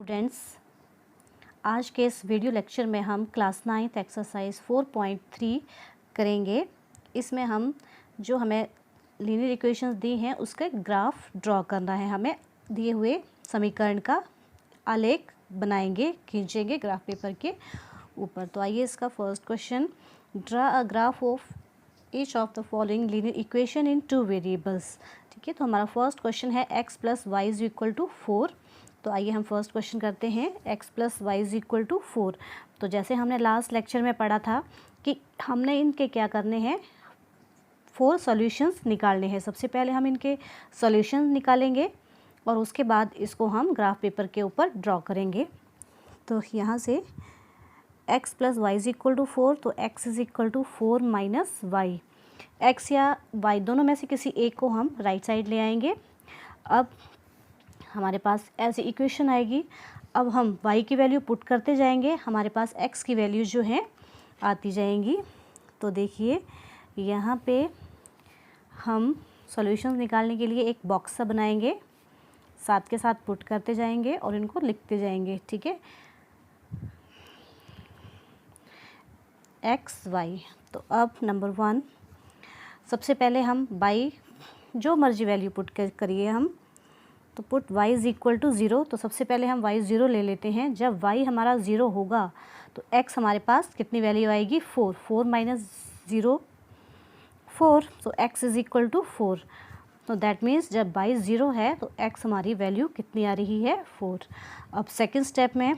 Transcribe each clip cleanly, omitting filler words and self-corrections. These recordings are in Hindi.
स्टूडेंट्स, आज के इस वीडियो लेक्चर में हम क्लास 9th एक्सरसाइज 4.3 करेंगे। इसमें हम जो हमें लीनियर इक्वेशंस दी हैं उसका ग्राफ ड्रॉ करना है। हमें दिए हुए समीकरण का आलेख बनाएंगे, खींचेंगे ग्राफ पेपर के ऊपर। तो आइए इसका first question, draw a graph of each of the following linear equation in 2 variables. ठीक है, तो हमारा फर्स्ट क्वेश्चन है x + y = 4। तो आइए हम फर्स्ट क्वेश्चन करते हैं, x + y = 4। तो जैसे हमने लास्ट लेक्चर में पढ़ा था कि हमने इनके क्या करने हैं, 4 सॉल्यूशंस निकालने हैं। सबसे पहले हम इनके सॉल्यूशंस निकालेंगे और उसके बाद इसको हम ग्राफ पेपर के ऊपर ड्रॉ करेंगे। तो यहाँ से x + y = 4, तो x = 4 - y। x या y दोनों में से किसी एक को हम राइट साइड ले आएंगे। अब हमारे पास ऐसी इक्वेशन आएगी। अब हम y की वैल्यू पुट करते जाएंगे, हमारे पास x की वैल्यू जो है आती जाएंगी। तो देखिए यहाँ पे हम सॉल्यूशंस निकालने के लिए एक बॉक्स सा बनाएंगे, साथ के साथ पुट करते जाएंगे और इनको लिखते जाएंगे। ठीक है, x y। तो अब नंबर 1, सबसे पहले हम y जो मर्जी वैल्यू पुट करिए हम, तो पुट y = 0। तो सबसे पहले हम y 0 ले लेते हैं। जब y हमारा 0 होगा तो x हमारे पास कितनी वैल्यू आएगी, 4। 4 - 0 4, तो x = 4। तो दैट मीन्स जब y 0 है तो x हमारी वैल्यू कितनी आ रही है, 4। अब सेकंड स्टेप में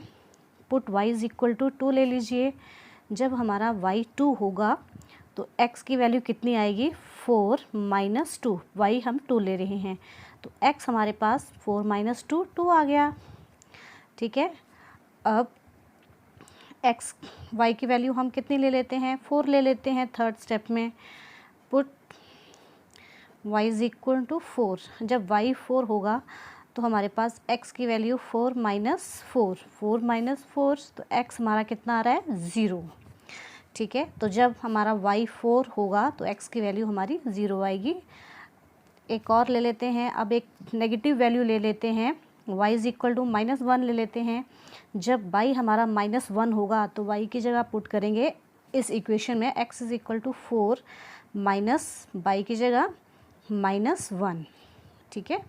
पुट y = 2 ले लीजिए। जब हमारा y 2 होगा तो x की वैल्यू कितनी आएगी, 4 - 2। y हम 2 ले रहे हैं तो x हमारे पास 4 - 2 2 आ गया। ठीक है, अब x y की वैल्यू हम कितनी ले लेते हैं, 4 ले लेते हैं। थर्ड स्टेप में पुट y = 4। जब y 4 होगा तो हमारे पास x की वैल्यू 4 - 4 4 - 4, तो x हमारा कितना आ रहा है, 0। ठीक है, तो जब हमारा y 4 होगा तो x की वैल्यू हमारी 0 आएगी। एक और ले लेते हैं, अब एक नेगेटिव वैल्यू ले लेते हैं, y = -1 ले लेते हैं। जब y हमारा -1 होगा तो y की जगह पुट करेंगे इस इक्वेशन में x = 4 माइनस y की जगह -1। ठीक है,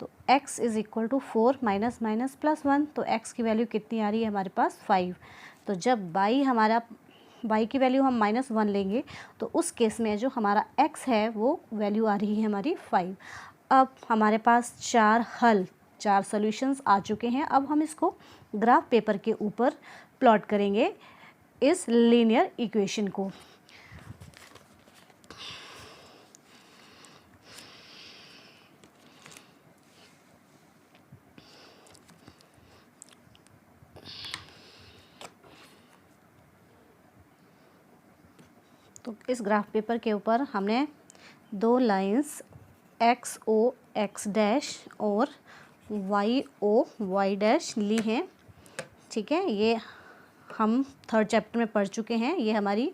तो x = 4 - +1, तो x की वैल्यू कितनी आ रही है हमारे पास, 5। तो जब y की वैल्यू हम -1 लेंगे तो उस केस में जो हमारा x है वो वैल्यू आ रही है हमारी 5। अब हमारे पास 4 सॉल्यूशंस आ चुके हैं। अब हम इसको ग्राफ पेपर के ऊपर प्लॉट करेंगे इस लीनियर इक्वेशन को। तो इस ग्राफ पेपर के ऊपर हमने 2 lines x o x dash और y o y डैश ली हैं। ठीक है, ये हम थर्ड चैप्टर में पढ़ चुके हैं। ये हमारी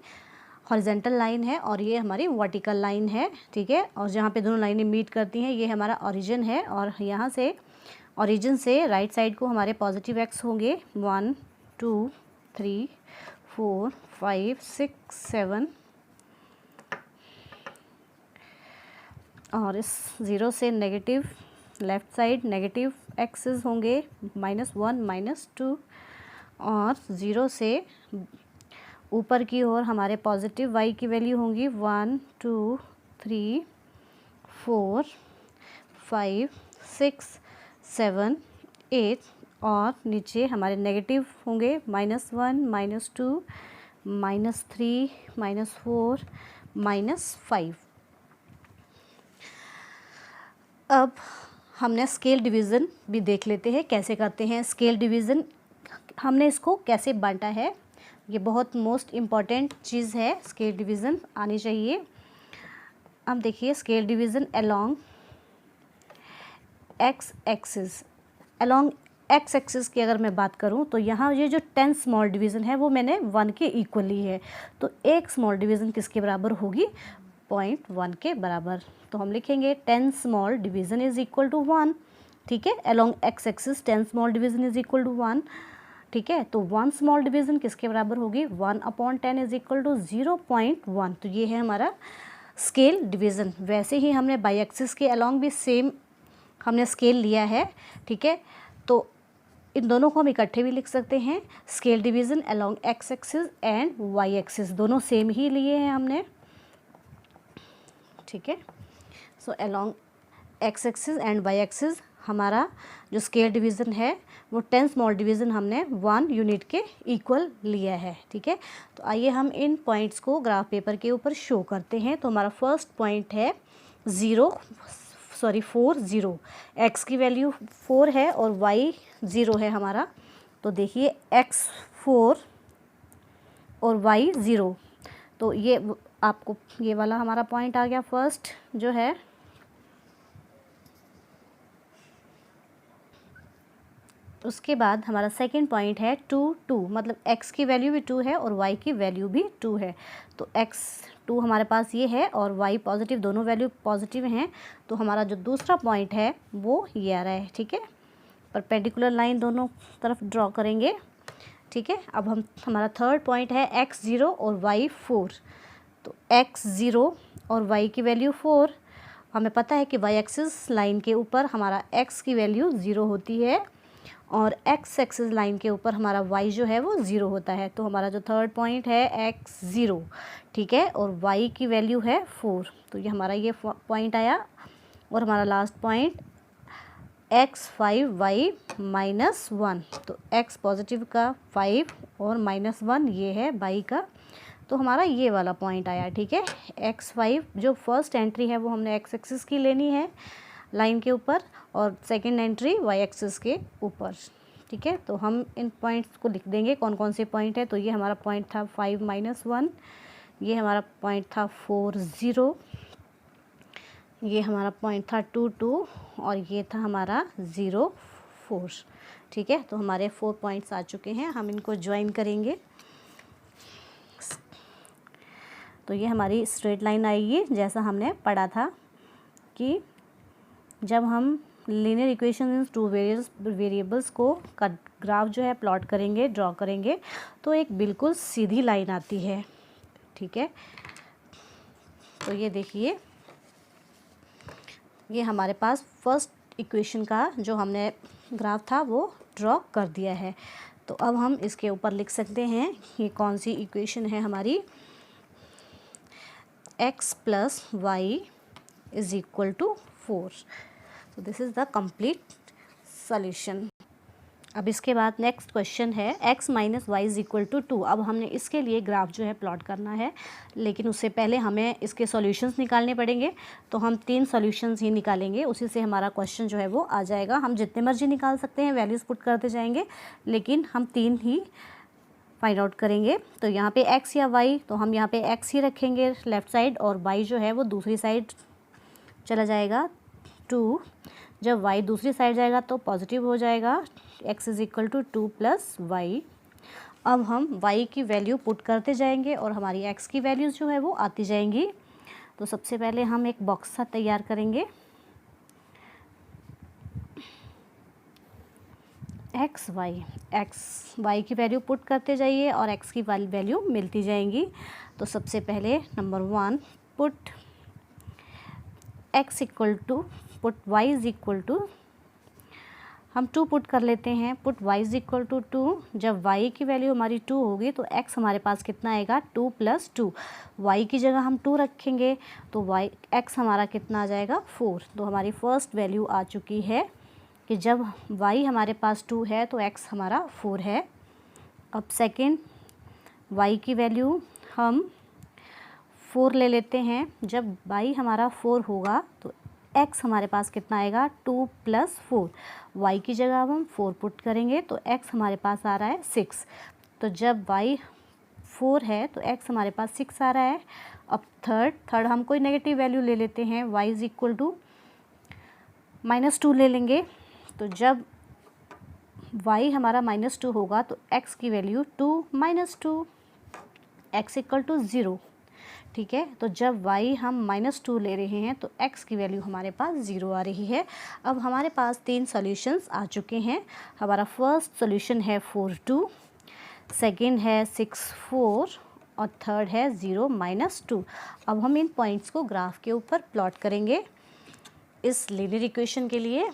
हॉरिजेंटल लाइन है और ये हमारी वर्टिकल लाइन है। ठीक है, और जहाँ पे दोनों लाइनें मीट करती हैं ये हमारा ओरिजिन है और यहाँ से ओरिजिन से राइट साइड को हमारे पॉजिटिव x होंगे। 1 2 3 4 5 6 7, और इस 0 से negative left side negative axes होंगे, -1 -2, और 0 से ऊपर की ओर हमारे पॉजिटिव y की वैल्यू होंगी 1 2 3 4 5 6 7 8, और नीचे हमारे नेगेटिव होंगे -1 -2 -3 -4 -5। अब हमने स्केल डिवीज़न भी देख लेते हैं कैसे करते हैं। स्केल डिवीज़न हमने इसको कैसे बांटा है, ये बहुत मोस्ट इम्पॉर्टेंट चीज़ है, स्केल डिवीज़न आनी चाहिए। अब देखिए scale division along x axis. Along x axis की अगर मैं बात करूं तो यहाँ ये जो 10 स्मॉल डिवीज़न है वो मैंने 1 के इक्वली है। तो एक स्मॉल डिवीज़न किसके बराबर होगी, 0.1 के बराबर। तो हम लिखेंगे 10 small division is equal to 1। ठीक है। Along X axis 10 small division is equal to 1, ठीक है। तो 1 स्मॉल डिवीज़न किसके बराबर होगी, 1/10 इज इक्वल टू 0.1। तो ये है हमारा स्केल डिवीज़न। वैसे ही हमने बाई एक्सिस के अलोंग भी सेम हमने स्केल लिया है, ठीक है। तो इन दोनों को हम इकट्ठे भी लिख सकते हैं, scale division along X axis and Y axis, दोनों सेम ही लिए हैं हमने, ठीक है। So along X axis and Y axis हमारा जो स्केल डिवीज़न है वो 10 स्मॉल डिवीज़न हमने 1 यूनिट के इक्वल लिया है, ठीक है। तो आइए हम इन पॉइंट्स को ग्राफ पेपर के ऊपर शो करते हैं। तो हमारा फर्स्ट पॉइंट है 4 0, x की वैल्यू 4 है और y 0 है हमारा। तो देखिए x 4 और y 0, तो ये आपको ये वाला हमारा पॉइंट आ गया फर्स्ट जो है। उसके बाद हमारा सेकंड पॉइंट है 2 2, मतलब x की वैल्यू भी 2 है और y की वैल्यू भी 2 है। तो x 2 हमारे पास ये है और y पॉजिटिव, दोनों वैल्यू पॉजिटिव हैं। तो हमारा जो दूसरा पॉइंट है वो ये आ रहा है, ठीक है। परपेंडिकुलर लाइन दोनों तरफ ड्रॉ करेंगे, ठीक है। अब हमारा थर्ड पॉइंट है x 0 और y 4। तो x 0 और y की वैल्यू 4, हमें पता है कि y एक्सिस लाइन के ऊपर हमारा x की वैल्यू 0 होती है और x एक्सिस लाइन के ऊपर हमारा y जो है वो 0 होता है। तो हमारा जो थर्ड पॉइंट है x 0, ठीक है, और y की वैल्यू है 4। तो ये हमारा ये पॉइंट आया। और हमारा लास्ट पॉइंट x 5 y -1। तो x पॉजिटिव का 5 और -1 ये है y का। तो हमारा ये वाला पॉइंट आया, ठीक है। x 5 जो फर्स्ट एंट्री है वो हमने x एक्सिस की लेनी है लाइन के ऊपर और सेकंड एंट्री y एक्सिस के ऊपर, ठीक है। तो हम इन पॉइंट्स को लिख देंगे कौन कौन से पॉइंट है। तो ये हमारा पॉइंट था 5 -1, ये हमारा पॉइंट था 4 0, ये हमारा पॉइंट था 2 2 और ये था हमारा 0 4, ठीक है। तो हमारे 4 पॉइंट्स आ चुके हैं, हम इनको ज्वाइन करेंगे। तो ये हमारी स्ट्रेट लाइन आएगी जैसा हमने पढ़ा था कि जब हम लीनियर इक्वेशन इन 2 वेरिएबल्स को का ग्राफ जो है प्लॉट करेंगे, ड्रॉ करेंगे, तो एक बिल्कुल सीधी लाइन आती है, ठीक है। तो ये देखिए, ये हमारे पास फर्स्ट इक्वेशन का जो हमने ग्राफ था वो ड्रॉ कर दिया है। तो अब हम इसके ऊपर लिख सकते हैं ये कौन सी इक्वेशन है हमारी, x + y = 4। तो this is the complete solution. अब इसके बाद नेक्स्ट क्वेश्चन है x - y = 2। अब हमने इसके लिए ग्राफ जो है प्लॉट करना है, लेकिन उससे पहले हमें इसके सॉल्यूशंस निकालने पड़ेंगे। तो हम 3 सॉल्यूशंस ही निकालेंगे, उसी से हमारा क्वेश्चन जो है वो आ जाएगा। हम जितने मर्जी निकाल सकते हैं, वैल्यूज़ पुट करते जाएंगे, लेकिन हम 3 ही फाइंड आउट करेंगे। तो यहाँ पे x या y, तो हम यहाँ पे x ही रखेंगे लेफ़्ट साइड और y जो है वो दूसरी साइड चला जाएगा 2। जब y दूसरी साइड जाएगा तो पॉजिटिव हो जाएगा, x = 2 + y। अब हम y की वैल्यू पुट करते जाएंगे और हमारी x की वैल्यूज़ जो है वो आती जाएंगी। तो सबसे पहले हम एक बॉक्स सा तैयार करेंगे, x y की वैल्यू पुट करते जाइए और x की वैल्यू मिलती जाएंगी। तो सबसे पहले number 1 put x = put y = हम 2 पुट कर लेते हैं। Put y = 2। जब y की वैल्यू हमारी 2 होगी तो x हमारे पास कितना आएगा, 2 + 2। y की जगह हम 2 रखेंगे तो x हमारा कितना आ जाएगा, 4। तो हमारी फर्स्ट वैल्यू आ चुकी है कि जब y हमारे पास 2 है तो x हमारा 4 है। अब सेकंड y की वैल्यू हम 4 ले लेते हैं। जब y हमारा 4 होगा तो x हमारे पास कितना आएगा, 2 + 4। y की जगह अब हम 4 पुट करेंगे तो x हमारे पास आ रहा है 6। तो जब y 4 है तो x हमारे पास 6 आ रहा है। अब थर्ड हम कोई नेगेटिव वैल्यू ले लेते हैं, y = -2 ले लेंगे। तो जब y हमारा -2 होगा तो x की वैल्यू 2 - 2, x = 0। ठीक है। तो जब y हम -2 ले रहे हैं तो x की वैल्यू हमारे पास 0 आ रही है। अब हमारे पास 3 सॉल्यूशंस आ चुके हैं। हमारा फर्स्ट सॉल्यूशन है 4 2, सेकेंड है 6 4 और थर्ड है 0 -2। अब हम इन पॉइंट्स को ग्राफ के ऊपर प्लॉट करेंगे इस लीनियर इक्वेशन के लिए।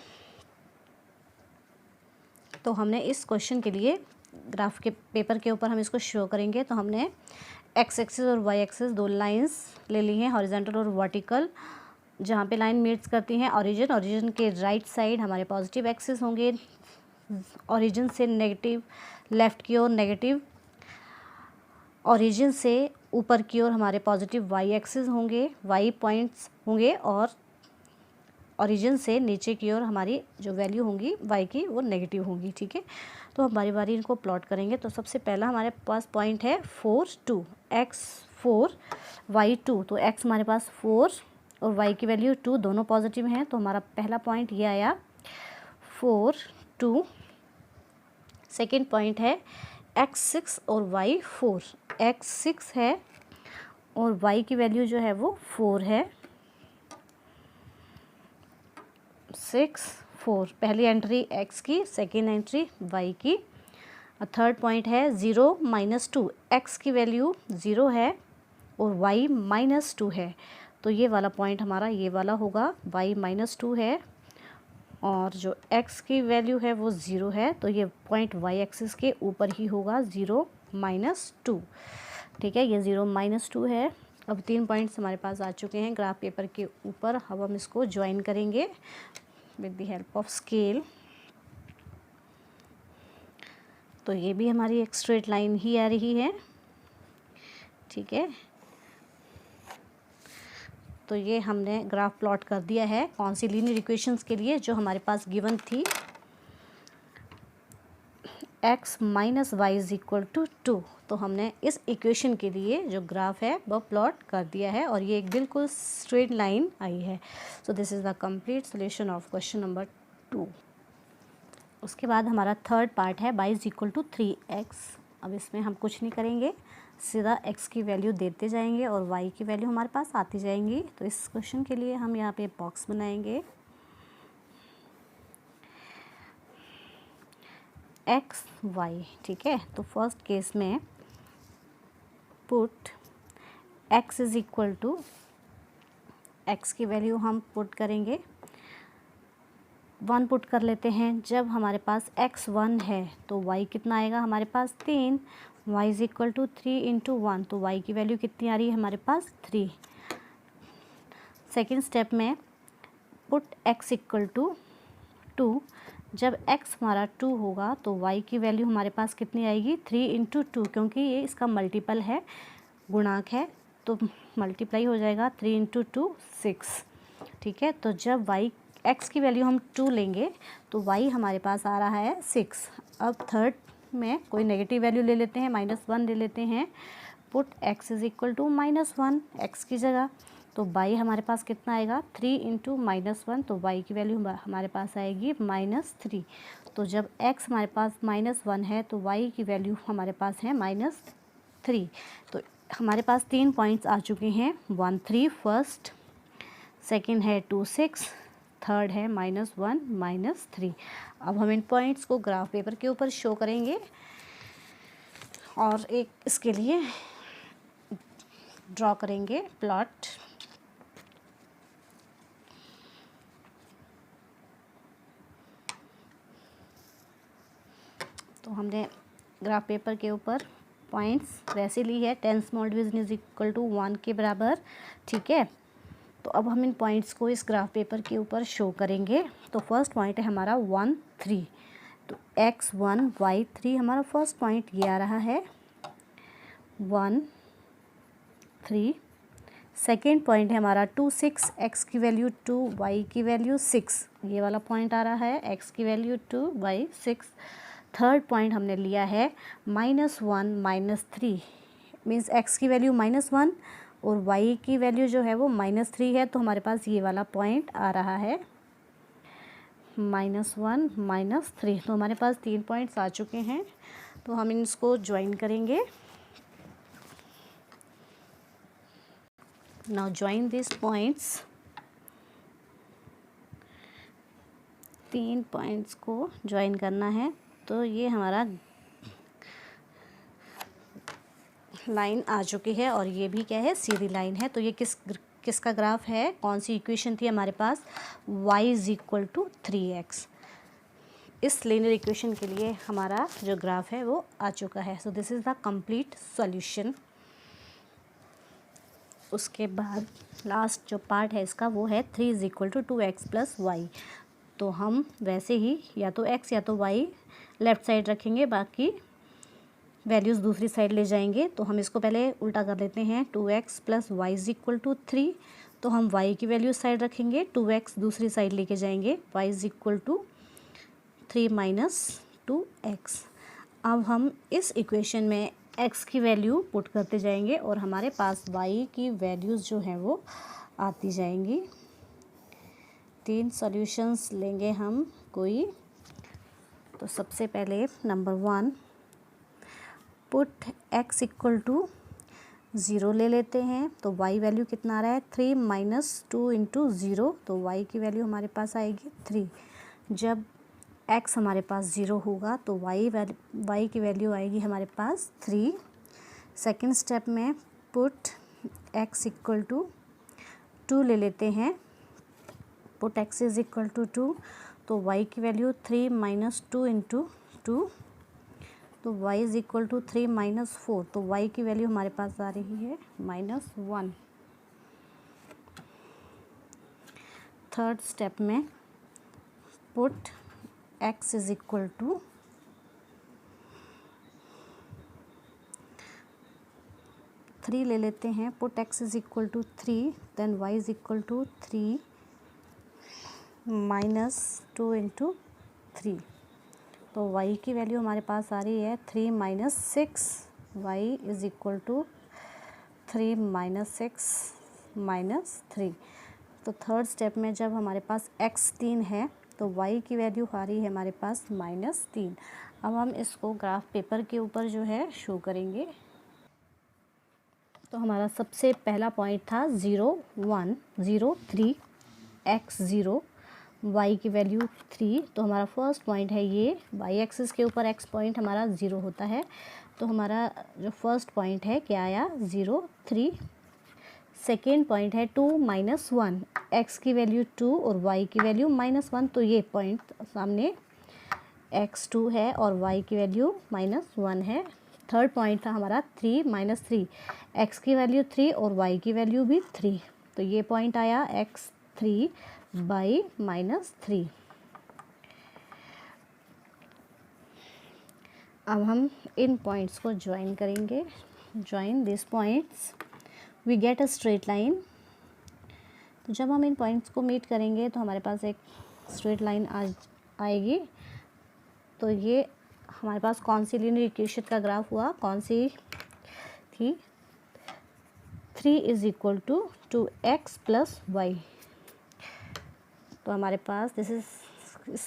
तो हमने इस क्वेश्चन के लिए ग्राफ के पेपर के ऊपर हम इसको शो करेंगे। तो हमने x एक्सिस और y एक्सिस दो लाइंस ले ली हैं, हॉरिजॉन्टल और वर्टिकल, जहाँ पे लाइन मीट्स करती हैं ओरिजिन के राइट साइड हमारे पॉजिटिव एक्सिस होंगे, ओरिजिन से नेगेटिव लेफ़्ट की ओर नेगेटिव, ओरिजिन से ऊपर की ओर हमारे पॉजिटिव y एक्सिस होंगे, y पॉइंट्स होंगे, और ओरिजिन से नीचे की ओर हमारी जो वैल्यू होंगी y की वो नेगेटिव होंगी। ठीक है, तो हम बारी बारी इनको प्लॉट करेंगे। तो सबसे पहला हमारे पास पॉइंट है 4 2, x 4 y 2। तो x हमारे पास 4 और y की वैल्यू 2 दोनों पॉजिटिव हैं। तो हमारा पहला पॉइंट ये आया 4 2। सेकेंड पॉइंट है x 6 और y 4। x 6 है और y की वैल्यू जो है वो 4 है। 6 4 पहली एंट्री x की, सेकेंड एंट्री y की। और थर्ड पॉइंट है 0 -2, x की वैल्यू 0 है और y -2 है। तो ये वाला पॉइंट हमारा ये वाला होगा, y -2 है और जो x की वैल्यू है वो 0 है। तो ये पॉइंट y एक्सिस के ऊपर ही होगा, 0 -2। ठीक है, ये 0 -2 है। अब 3 पॉइंट्स हमारे पास आ चुके हैं ग्राफ पेपर के ऊपर। अब हम इसको ज्वाइन करेंगे with the help of scale. तो ये भी हमारी एक स्ट्रेट लाइन ही आ रही है। ठीक है, तो ये हमने ग्राफ प्लॉट कर दिया है कौन सी लीनियर इक्वेशंस के लिए, जो हमारे पास गिवन थी, x - y = 2। तो हमने इस इक्वेशन के लिए जो ग्राफ है वो प्लॉट कर दिया है और ये एक बिल्कुल स्ट्रेट लाइन आई है। So this is the complete solution of question number 2। उसके बाद हमारा थर्ड पार्ट है y = 3x। अब इसमें हम कुछ नहीं करेंगे, सीधा x की वैल्यू देते जाएंगे और y की वैल्यू हमारे पास आती जाएंगी। तो इस क्वेश्चन के लिए हम यहाँ पे बॉक्स बनाएंगे। x y, ठीक है। तो फर्स्ट केस में पुट x = x की वैल्यू हम पुट करेंगे 1 पुट कर लेते हैं। जब हमारे पास x 1 है तो y कितना आएगा हमारे पास 3, y = 3 × 1। तो y की वैल्यू कितनी आ रही है हमारे पास 3। सेकेंड स्टेप में पुट x = 2। जब x हमारा 2 होगा तो y की वैल्यू हमारे पास कितनी आएगी 3 × 2, क्योंकि ये इसका मल्टीपल है, गुणांक है, तो मल्टीप्लाई हो जाएगा 3 × 2 6। ठीक है, तो जब x की वैल्यू हम 2 लेंगे तो y हमारे पास आ रहा है 6। अब थर्ड में कोई नेगेटिव वैल्यू ले लेते हैं, -1 ले लेते हैं। पुट x = -1 x की जगह। तो y हमारे पास कितना आएगा 3 × -1। तो y की वैल्यू हमारे पास आएगी -3। तो जब x हमारे पास -1 है तो y की वैल्यू हमारे पास है -3। तो हमारे पास 3 पॉइंट्स आ चुके हैं, 1 3 फर्स्ट, सेकेंड है 2 6, थर्ड है -1 -3। अब हम इन पॉइंट्स को ग्राफ पेपर के ऊपर शो करेंगे और एक इसके लिए ड्रॉ करेंगे प्लॉट। तो हमने ग्राफ पेपर के ऊपर पॉइंट्स वैसे ली है, 10 स्मॉल डिवीजन = 1 के बराबर। ठीक है, तो अब हम इन पॉइंट्स को इस ग्राफ पेपर के ऊपर शो करेंगे। तो फर्स्ट पॉइंट है हमारा 1 3। तो x 1 y 3 हमारा फर्स्ट पॉइंट ये आ रहा है 1 3। सेकेंड पॉइंट है हमारा 2 6, x की वैल्यू 2 y की वैल्यू 6, ये वाला पॉइंट आ रहा है, x की वैल्यू 2 y 6। थर्ड पॉइंट हमने लिया है -1 -3, मीन्स x की वैल्यू -1 और y की वैल्यू जो है वो -3 है। तो हमारे पास ये वाला पॉइंट आ रहा है -1 -3। तो हमारे पास 3 पॉइंट्स आ चुके हैं। तो हम इसको ज्वाइन करेंगे। Now join this points, 3 points को ज्वाइन करना है। तो ये हमारा लाइन आ चुकी है और ये भी क्या है, सीधी लाइन है। तो ये किसका ग्राफ है, कौन सी इक्वेशन थी हमारे पास, y is equal to 3x। इस लीनियर इक्वेशन के लिए हमारा जो ग्राफ है वो आ चुका है। So this is the complete solution. उसके बाद लास्ट जो पार्ट है इसका वो है 3 is equal to 2x plus Y. तो हम वैसे ही या तो x या तो y लेफ़्ट साइड रखेंगे, बाकी वैल्यूज़ दूसरी साइड ले जाएंगे। तो हम इसको पहले उल्टा कर लेते हैं, 2x plus Y is equal to 3। तो हम y की वैल्यू साइड रखेंगे, 2x दूसरी साइड लेके जाएंगे, y is equal to 3 minus 2x। अब हम इस इक्वेशन में x की वैल्यू पुट करते जाएंगे और हमारे पास y की वैल्यूज़ जो हैं वो आती जाएंगी। 3 सॉल्यूशंस लेंगे हम कोई। तो सबसे पहले number 1, put x equal to 0 ले लेते हैं। तो y वैल्यू कितना आ रहा है, 3 माइनस 2 इंटू 0। तो y की वैल्यू हमारे पास आएगी 3। जब x हमारे पास 0 होगा तो y की वैल्यू आएगी हमारे पास 3। सेकेंड स्टेप में पुट x इक्वल टू 2 ले लेते हैं। Put x is equal to 2। तो y की वैल्यू 3 माइनस 2 इंटू 2। तो y is equal to 3 minus 4। तो y की वैल्यू हमारे पास आ रही है -1। थर्ड स्टेप में put x is equal to 3 ले लेते हैं। Put x is equal to 3, then y is equal to 3 minus 2 into 3। तो y की वैल्यू हमारे पास आ रही है 3 minus 6। y is equal to 3 minus 6 minus 3। तो थर्ड स्टेप में जब हमारे पास x 3 है तो y की वैल्यू आ रही है हमारे पास -3। अब हम इसको ग्राफ पेपर के ऊपर जो है शो करेंगे। तो हमारा सबसे पहला पॉइंट था 0 1 0 3 x 0, y की वैल्यू 3। तो हमारा फर्स्ट पॉइंट है ये, y एक्सिस के ऊपर x पॉइंट हमारा 0 होता है। तो हमारा जो फर्स्ट पॉइंट है क्या आया, 0 3। सेकेंड पॉइंट है 2 माइनस 1, x की वैल्यू 2 और y की वैल्यू -1। तो ये पॉइंट सामने x 2 है और y की वैल्यू -1 है। थर्ड पॉइंट था हमारा 3 माइनस 3, x की वैल्यू 3 और y की वैल्यू भी 3। तो ये पॉइंट आया x 3 बाई -3। अब हम इन पॉइंट्स को ज्वाइन करेंगे। Join this points, we get a straight line. तो जब हम इन पॉइंट्स को मीट करेंगे तो हमारे पास एक स्ट्रेट लाइन आएगी। तो ये हमारे पास कौन सी लीनियर इक्वेशन का ग्राफ हुआ, कौन सी थी, 3 is equal to 2x plus Y. तो हमारे पास दिस इज इस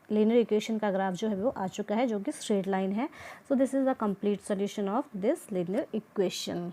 लीनियर इक्वेशन का ग्राफ जो है वो आ चुका है, जो कि स्ट्रेट लाइन है। So this is the complete solution of this linear equation.